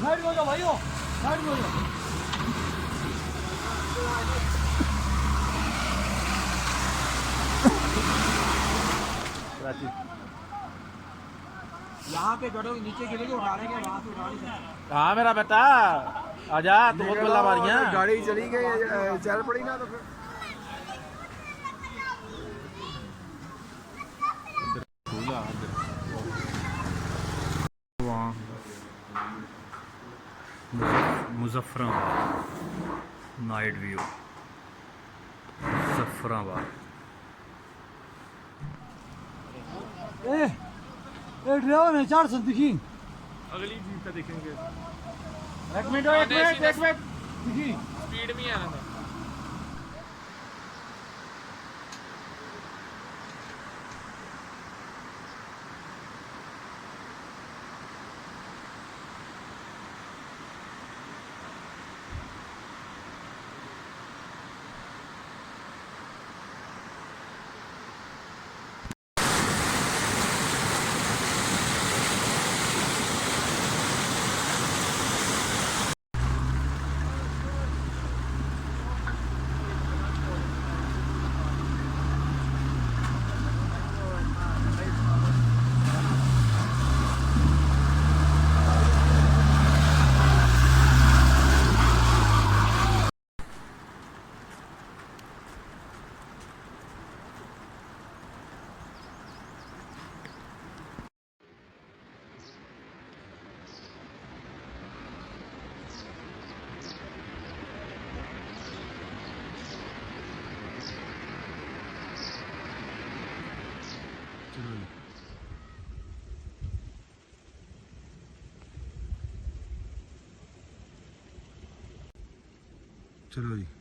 Side में हो जाओ भाइयों, साइड में हो जाओ। यहाँ पे गड़ो नीचे गिरेगी, उठा लेंगे वहाँ से, उठा नहीं सकते। हाँ मेरा बेटा आजा, तू बहुत बल्ला मारियां। गाड़ी चली गई, चल पड़ी ना तो फिर Muzaffarabad night view, Muzaffarabad. Driver ने 400 दिखी। अगली जीप का देखेंगे। एक मिनट दिखी स्पीड में आना था। चलो जी।